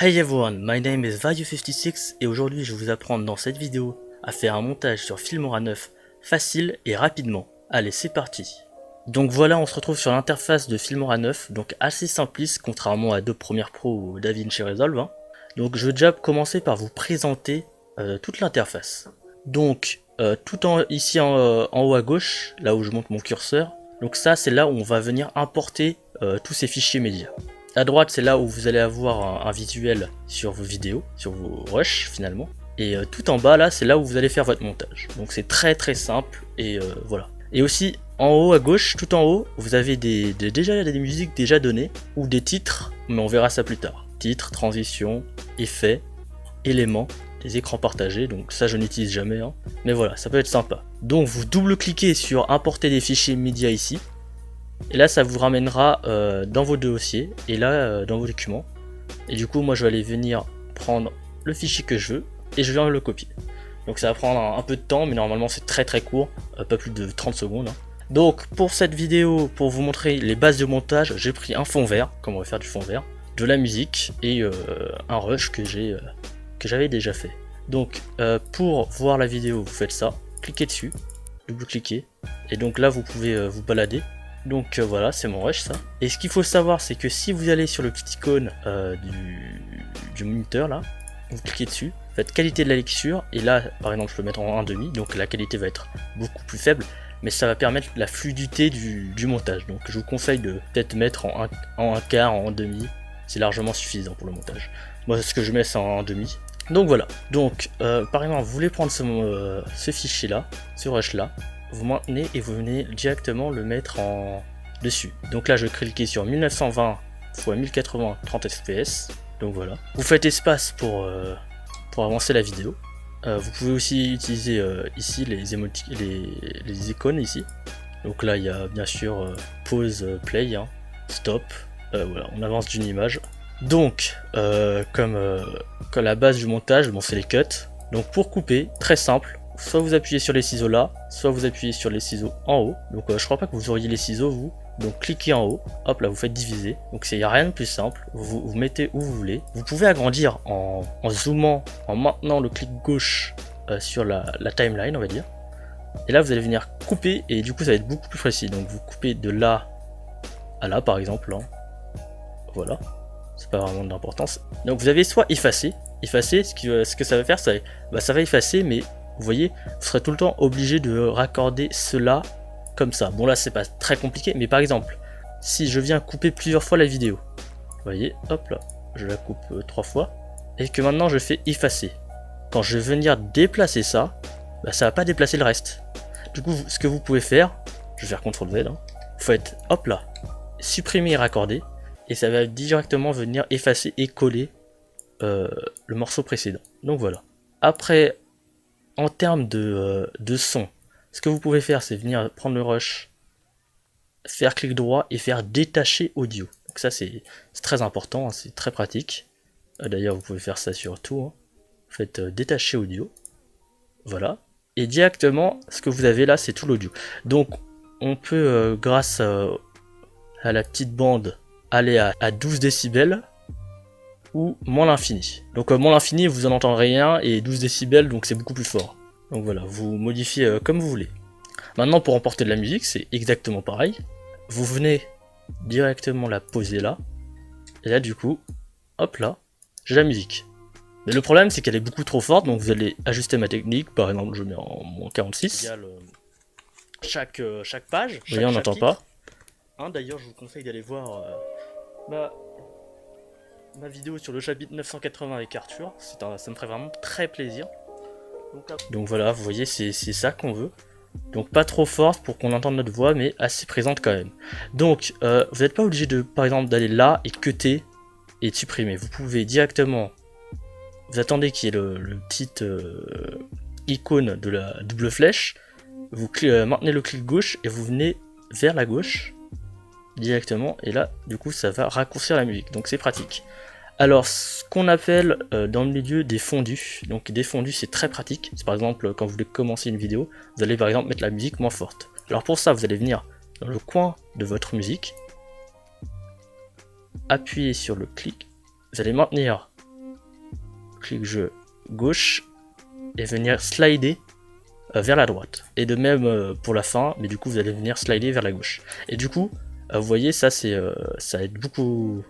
Hey everyone, my name is Value56 et aujourd'hui je vais vous apprendre dans cette vidéo à faire un montage sur Filmora 9 facile et rapidement. Allez, c'est parti. Donc voilà, on se retrouve sur l'interface de Filmora 9, donc assez simpliste contrairement à Adobe Premiere Pro ou DaVinci Resolve. Donc je vais déjà commencer par vous présenter toute l'interface. Donc ici en haut à gauche, là où je monte mon curseur, donc ça c'est là où on va venir importer tous ces fichiers médias. À droite, c'est là où vous allez avoir un visuel sur vos vidéos, sur vos rushs finalement. Et tout en bas, là, c'est là où vous allez faire votre montage. Donc c'est très simple et voilà. Et aussi, en haut à gauche, tout en haut, vous avez déjà des musiques déjà données ou des titres, mais on verra ça plus tard. Titres, transitions, effets, éléments, des écrans partagés, donc ça je n'utilise jamais, mais voilà, ça peut être sympa. Donc vous double-cliquez sur importer des fichiers médias ici. Et là ça vous ramènera dans vos dossiers et là dans vos documents. Et du coup moi je vais aller venir prendre le fichier que je veux et je viens le copier. Donc ça va prendre un peu de temps, mais normalement c'est très court, pas plus de 30 secondes. Donc pour cette vidéo, pour vous montrer les bases de montage, j'ai pris un fond vert, comme on va faire du fond vert, de la musique et un rush que j'avais déjà fait. Donc pour voir la vidéo, vous faites ça, cliquez dessus, double-cliquez, et donc là vous pouvez vous balader. Donc voilà, c'est mon rush ça. Et ce qu'il faut savoir, c'est que si vous allez sur le petit icône du moniteur là, vous cliquez dessus, faites qualité de la lecture, et là par exemple je peux mettre en 1,5, donc la qualité va être beaucoup plus faible, mais ça va permettre la fluidité du montage. Donc je vous conseille de peut-être mettre en 1 quart, en 1,5, c'est largement suffisant pour le montage. Moi ce que je mets c'est en 1,5. Donc voilà, donc par exemple vous voulez prendre ce fichier là, ce rush là, vous maintenez et vous venez directement le mettre dessus. Donc là je vais cliquer sur 1920 x 1080 30 fps. Donc voilà. Vous faites espace pour avancer la vidéo. Vous pouvez aussi utiliser ici les icônes ici. Donc là il y a bien sûr pause, play, stop. Voilà, on avance d'une image. Donc comme la base du montage, bon c'est les cuts. Donc pour couper, très simple. Soit vous appuyez sur les ciseaux là, soit vous appuyez sur les ciseaux en haut. Donc je crois pas que vous auriez les ciseaux vous. Donc cliquez en haut, hop là vous faites diviser. Donc il n'y a rien de plus simple, vous mettez où vous voulez. Vous pouvez agrandir en zoomant, en maintenant le clic gauche sur la timeline on va dire. Et là vous allez venir couper et du coup ça va être beaucoup plus précis. Donc vous coupez de là à là par exemple. Voilà, c'est pas vraiment d'importance. Donc vous avez soit effacer, ce que ça va faire, ça va effacer, mais vous voyez, vous serez tout le temps obligé de raccorder cela comme ça. Bon là c'est pas très compliqué, mais par exemple, si je viens couper plusieurs fois la vidéo, vous voyez, hop là, je la coupe 3 fois, et que maintenant je fais effacer. Quand je vais venir déplacer ça, ça va pas déplacer le reste. Du coup, ce que vous pouvez faire, je vais faire CTRL Z, vous faites hop là, supprimer et raccorder, et ça va directement venir effacer et coller le morceau précédent. Donc voilà. Après, en termes de son, ce que vous pouvez faire, c'est venir prendre le rush, faire clic droit et faire détacher audio. Donc ça c'est très important, c'est très pratique. D'ailleurs vous pouvez faire ça sur tout. Vous faites détacher audio. Voilà. Et directement, ce que vous avez là, c'est tout l'audio. Donc on peut, grâce à la petite bande, aller à 12 décibels ou moins l'infini. Donc moins l'infini vous en entendrez rien et 12 décibels donc c'est beaucoup plus fort. Donc voilà, vous modifiez comme vous voulez. Maintenant pour emporter de la musique c'est exactement pareil. Vous venez directement la poser là. Et là du coup, hop là, j'ai la musique. Mais le problème c'est qu'elle est beaucoup trop forte, donc vous allez ajuster ma technique. Par exemple je mets en moins 46. Chaque page, vous voyez on n'entend pas. D'ailleurs je vous conseille d'aller voir ma vidéo sur le chapitre 980 avec Arthur, ça me ferait vraiment très plaisir. Donc voilà, vous voyez, c'est ça qu'on veut. Donc pas trop forte pour qu'on entende notre voix, mais assez présente quand même. Donc vous n'êtes pas obligé de, par exemple, d'aller là et cutter et de supprimer. Vous pouvez directement, vous attendez qu'il y ait le petit icône de la double flèche, vous maintenez le clic gauche et vous venez vers la gauche directement, et là du coup ça va raccourcir la musique, donc c'est pratique. Alors ce qu'on appelle dans le milieu des fondus, donc des fondus c'est très pratique. C'est par exemple quand vous voulez commencer une vidéo, vous allez par exemple mettre la musique moins forte. Alors pour ça vous allez venir dans le coin de votre musique, appuyer sur le clic, vous allez maintenir clic jeu gauche et venir slider vers la droite. Et de même pour la fin, mais du coup vous allez venir slider vers la gauche. Et du coup, vous voyez, ça c'est ça aide beaucoup.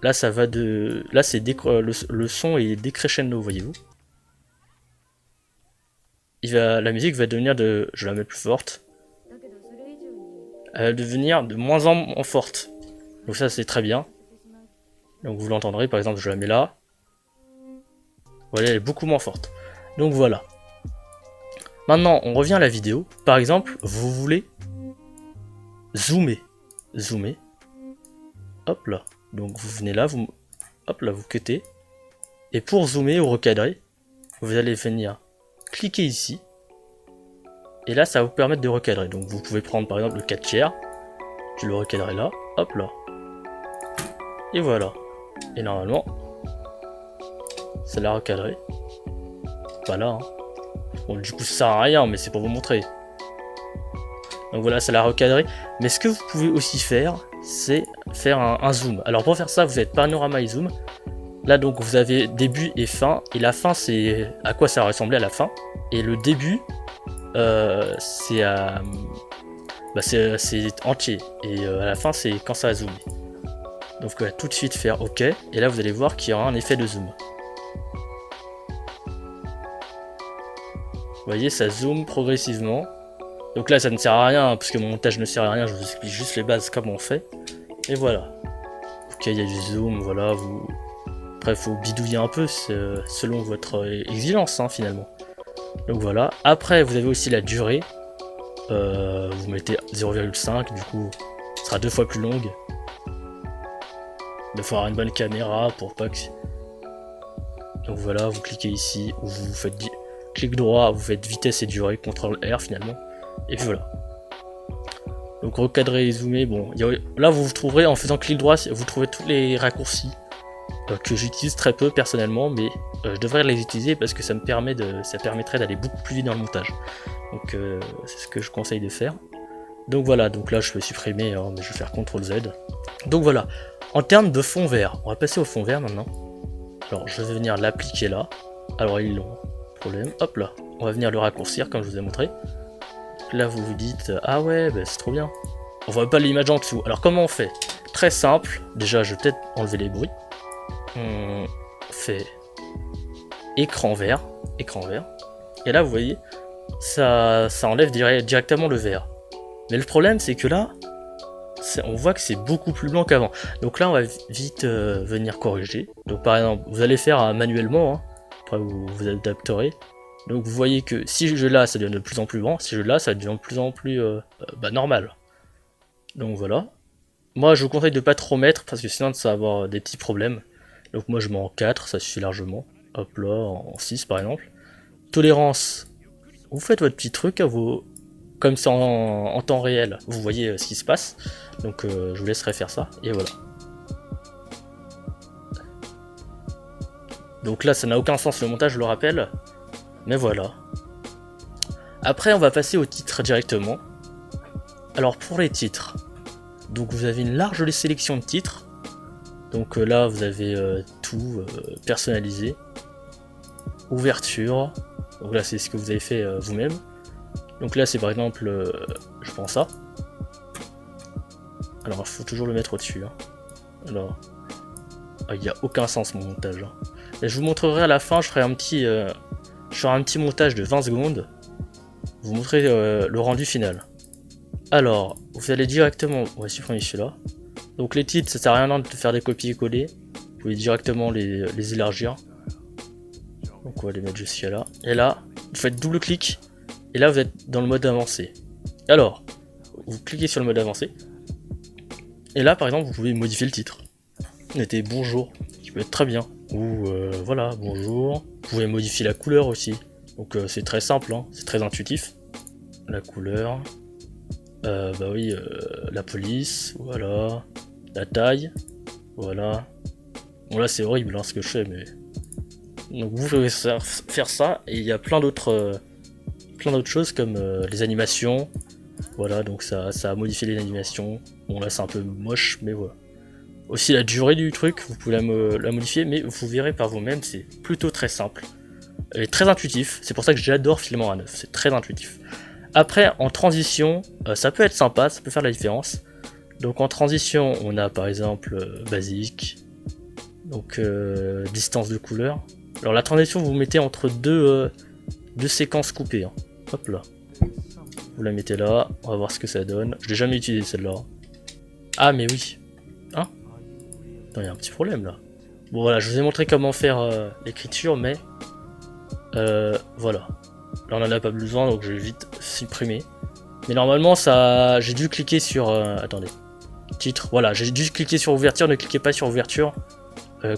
Là ça va de. Là c'est le son est décrescendo, voyez-vous. La musique va devenir de. Je la mets plus forte. Elle va devenir de moins en moins forte. Donc ça c'est très bien. Donc vous l'entendrez, par exemple je la mets là. Voilà, elle est beaucoup moins forte. Donc voilà. Maintenant on revient à la vidéo. Par exemple, vous voulez zoomer. Zoomer. Hop là. Donc vous venez là, hop là, vous cuttez. Et pour zoomer ou recadrer, vous allez venir cliquer ici. Et là ça va vous permettre de recadrer. Donc vous pouvez prendre par exemple le 4 tiers. Je le recadrer là. Hop là. Et voilà. Et normalement, ça l'a recadré. Pas là. Hein. Bon, du coup, ça sert à rien, mais c'est pour vous montrer. Donc voilà, ça l'a recadré. Mais ce que vous pouvez aussi faire, c'est faire un zoom. Alors pour faire ça, vous êtes panorama et zoom. Là, donc, vous avez début et fin. Et la fin, c'est à quoi ça ressemblait à la fin. Et le début, c'est entier. Et à la fin, c'est quand ça a zoomé. Donc on va tout de suite faire OK, et là vous allez voir qu'il y aura un effet de zoom. Vous voyez, ça zoome progressivement. Donc là ça ne sert à rien, parce que mon montage ne sert à rien, je vous explique juste les bases comment on fait. Et voilà. OK, il y a du zoom, voilà, après il faut bidouiller un peu, selon votre exigence hein, finalement. Donc voilà. Après vous avez aussi la durée. Vous mettez 0,5, du coup ce sera 2 fois plus longue. Il faut avoir une bonne caméra pour pas que... Donc voilà, vous cliquez ici, ou vous faites clic droit, vous faites vitesse et durée, CTRL R finalement, et puis voilà. Donc recadrer et zoomer, bon, là vous trouverez, en faisant clic droit, vous trouvez tous les raccourcis que j'utilise très peu personnellement, mais je devrais les utiliser parce que ça permettrait d'aller beaucoup plus vite dans le montage. Donc c'est ce que je conseille de faire. Donc voilà, donc là je peux supprimer, hein, mais je vais faire CTRL Z. Donc voilà. En termes de fond vert, on va passer au fond vert maintenant. Alors je vais venir l'appliquer là. Alors ils l'ont, problème, hop là. On va venir le raccourcir comme je vous ai montré. Là vous vous dites, ah ouais, bah, c'est trop bien. On voit pas l'image en dessous. Alors comment on fait? Très simple, déjà je vais peut-être enlever les bruits. On fait écran vert. Et là vous voyez, ça enlève directement le vert. Mais le problème c'est que là, on voit que c'est beaucoup plus blanc qu'avant. Donc là on va vite venir corriger. Donc par exemple vous allez faire manuellement, hein. Après vous adapterez. Donc vous voyez que si je là ça devient de plus en plus blanc, si je là ça devient de plus en plus normal. Donc voilà. Moi je vous conseille de pas trop mettre parce que sinon ça va avoir des petits problèmes. Donc moi je mets en 4, ça suffit largement. Hop là, en 6 par exemple. Tolérance, vous faites votre petit truc à vos... Comme c'est en temps réel, vous voyez ce qui se passe. Donc je vous laisserai faire ça, et voilà. Donc là ça n'a aucun sens le montage, je le rappelle. Mais voilà. Après on va passer au titre directement. Alors pour les titres, donc vous avez une large sélection de titres. Donc là vous avez tout personnalisé. Ouverture, donc là c'est ce que vous avez fait vous-même. Donc là c'est par exemple, je prends ça. Alors il faut toujours le mettre au-dessus. Hein. Alors, il n'y a aucun sens mon montage. Hein. Et je vous montrerai à la fin, je ferai un petit montage de 20 secondes. Vous montrer le rendu final. Alors, vous allez directement, on va supprimer celui-là. Donc les titres, ça sert à rien de faire des copier-coller. Vous pouvez directement les élargir. Donc on va les mettre jusqu'à là. Et là, vous faites double clic. Et là vous êtes dans le mode avancé. Alors, vous cliquez sur le mode avancé. Et là par exemple vous pouvez modifier le titre. Mettez bonjour, qui peut être très bien. Ou voilà, bonjour. Vous pouvez modifier la couleur aussi. Donc c'est très simple, hein, c'est très intuitif. La couleur. Bah oui, la police, voilà. La taille, voilà. Bon là c'est horrible hein, ce que je fais, mais... Donc vous pouvez faire ça, et il y a plein d'autres choses comme les animations. Voilà, donc ça a modifié les animations. Bon là c'est un peu moche, mais voilà. Aussi la durée du truc, vous pouvez la modifier, mais vous verrez par vous-même, c'est plutôt très simple. Et très intuitif, c'est pour ça que j'adore Filmora 9, c'est très intuitif. Après, en transition, ça peut être sympa, ça peut faire la différence. Donc en transition, on a par exemple basique, donc distance de couleur. Alors la transition, vous mettez entre deux séquences coupées. Hein. Hop là. Vous la mettez là, on va voir ce que ça donne. Je l'ai jamais utilisé celle-là. Ah mais oui. Hein? Attends, il y a un petit problème là. Bon voilà, je vous ai montré comment faire l'écriture, mais voilà. Là on en a pas besoin, donc je vais vite supprimer. Mais normalement ça, j'ai dû cliquer sur. Attendez. Titre. Voilà, j'ai dû cliquer sur ouverture. Ne cliquez pas sur ouverture.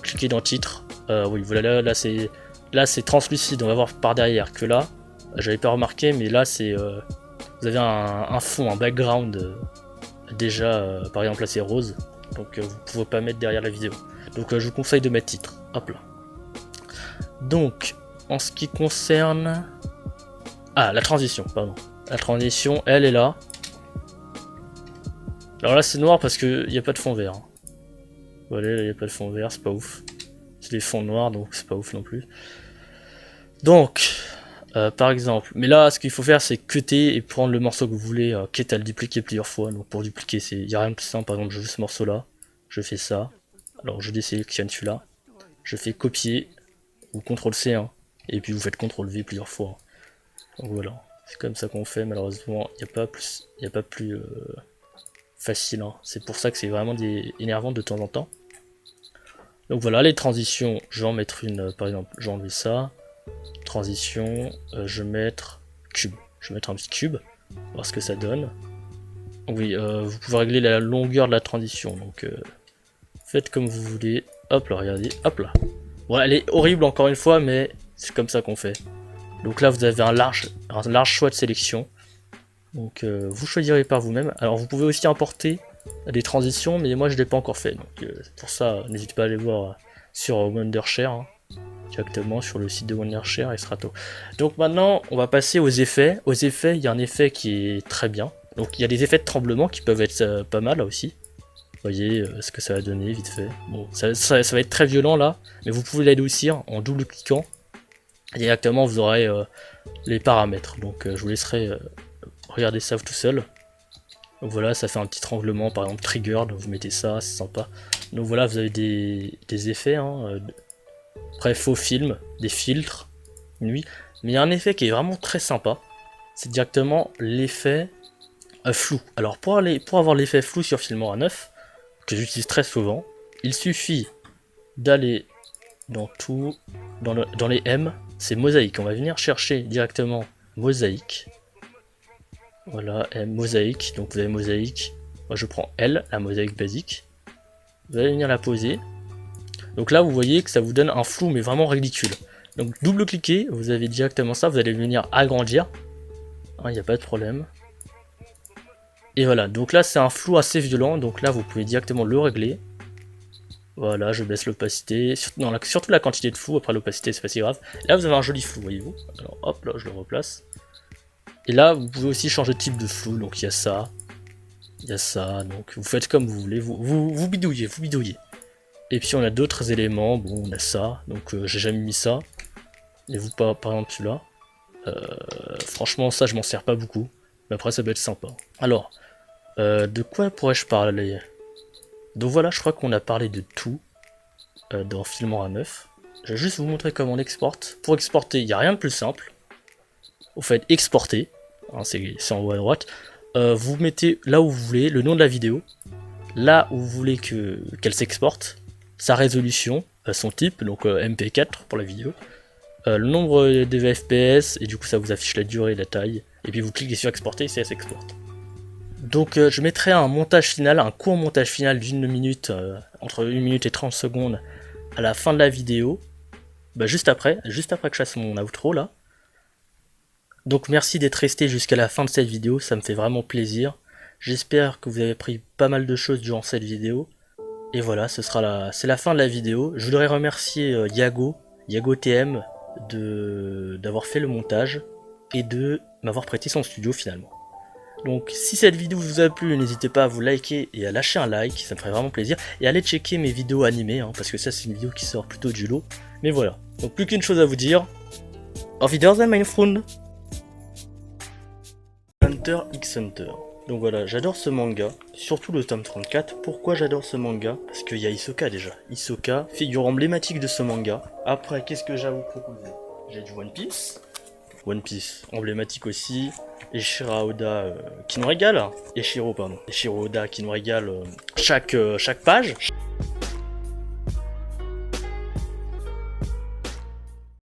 Cliquez dans titre. Oui, voilà, là c'est translucide. On va voir par derrière que là, j'avais pas remarqué, mais là c'est vous avez un fond, un background déjà. Par exemple là c'est rose, donc vous pouvez pas mettre derrière la vidéo. Donc je vous conseille de mettre titre. Hop là. Donc en ce qui concerne la transition, pardon. La transition, elle est là. Alors là c'est noir parce que il n'y a pas de fond vert. Voilà, il n'y a pas de fond vert, c'est pas ouf. C'est des fonds noirs, donc c'est pas ouf non plus. Donc, par exemple, mais là, ce qu'il faut faire, c'est cutter et prendre le morceau que vous voulez, quitte à le dupliquer plusieurs fois. Donc pour dupliquer, il n'y a rien de plus simple. Par exemple, je veux ce morceau-là, je fais ça. Alors je désélectionne celui-là, je fais copier, ou CTRL-C, hein, et puis vous faites CTRL-V plusieurs fois. Donc voilà, c'est comme ça qu'on fait. Malheureusement, il n'y a pas plus facile. Hein. C'est pour ça que c'est vraiment énervant de temps en temps. Donc voilà, les transitions, je vais en mettre une, par exemple, j'ai enlevé ça. Transition, je vais mettre cube. Je vais mettre un petit cube, voir ce que ça donne. Oui, vous pouvez régler la longueur de la transition, donc faites comme vous voulez. Hop là, regardez, hop là. Bon, elle est horrible encore une fois, mais c'est comme ça qu'on fait. Donc là, vous avez un large choix de sélection. Donc vous choisirez par vous-même. Alors vous pouvez aussi importer des transitions, mais moi je ne l'ai pas encore fait. Donc pour ça, n'hésitez pas à aller voir sur Wondershare, hein, directement sur le site de Wondershare et Strato. Donc maintenant, on va passer aux effets. Aux effets, il y a un effet qui est très bien. Donc il y a des effets de tremblement qui peuvent être pas mal là aussi. Vous voyez ce que ça va donner vite fait. Bon, ça va être très violent là, mais vous pouvez l'adoucir en double cliquant. Et directement, vous aurez les paramètres. Donc je vous laisserai regarder ça tout seul. Donc voilà, ça fait un petit tremblement, par exemple trigger, donc vous mettez ça, c'est sympa. Donc voilà, vous avez des effets, hein, après faux film, des filtres, nuit. Mais il y a un effet qui est vraiment très sympa, c'est directement l'effet flou. Alors pour avoir l'effet flou sur Filmora 9, que j'utilise très souvent, il suffit d'aller dans tout, dans les M, c'est mosaïque. On va venir chercher directement mosaïque. Voilà, mosaïque, donc vous avez mosaïque. Moi je prends L, la mosaïque basique. Vous allez venir la poser. Donc là vous voyez que ça vous donne un flou mais vraiment ridicule. Donc double-cliquez, vous avez directement ça, vous allez venir agrandir. Il n'y a pas de problème. Et voilà, donc là c'est un flou assez violent, donc là vous pouvez directement le régler. Voilà, je baisse l'opacité, surtout la quantité de flou, après l'opacité c'est pas si grave. Là vous avez un joli flou, voyez-vous. Alors hop, là je le replace. Et là, vous pouvez aussi changer de type de flou, donc il y a ça, donc vous faites comme vous voulez, vous bidouillez, Et puis on a d'autres éléments, bon on a ça, donc j'ai jamais mis ça, et vous par exemple celui-là, franchement ça je m'en sers pas beaucoup, mais après ça peut être sympa. Alors, de quoi pourrais-je parler? Donc voilà, je crois qu'on a parlé de tout dans Filmora 9. Je vais juste vous montrer comment on exporte. Pour exporter, il n'y a rien de plus simple. Vous faites exporter, hein, c'est en haut à droite, vous mettez là où vous voulez le nom de la vidéo, là où vous voulez qu'elle s'exporte, sa résolution, son type, donc MP4 pour la vidéo, le nombre de FPS, et du coup ça vous affiche la durée et la taille, et puis vous cliquez sur exporter et ça s'exporte. Donc je mettrai un montage final, un court montage final d'1 minute, entre 1 minute et 30 secondes à la fin de la vidéo, juste après que je fasse mon outro là. Donc merci d'être resté jusqu'à la fin de cette vidéo, ça me fait vraiment plaisir. J'espère que vous avez appris pas mal de choses durant cette vidéo. Et voilà, c'est la fin de la vidéo. Je voudrais remercier Yago TM d'avoir fait le montage et de m'avoir prêté son studio finalement. Donc si cette vidéo vous a plu, n'hésitez pas à vous liker et à lâcher un like, ça me ferait vraiment plaisir. Et allez checker mes vidéos animées, hein, parce que ça c'est une vidéo qui sort plutôt du lot. Mais voilà, donc plus qu'une chose à vous dire. Auf Wiedersehen mein Freund. Hunter x Hunter. Donc voilà, j'adore ce manga, surtout le tome 34. Pourquoi j'adore ce manga? Parce qu'il y a Hisoka déjà. Hisoka, figure emblématique de ce manga. Après, qu'est-ce que j'ai à vous proposer? J'ai du One Piece. One Piece, emblématique aussi. Eshiro Oda qui nous régale. Eshiro, pardon. Eshiro Oda qui nous régale chaque page.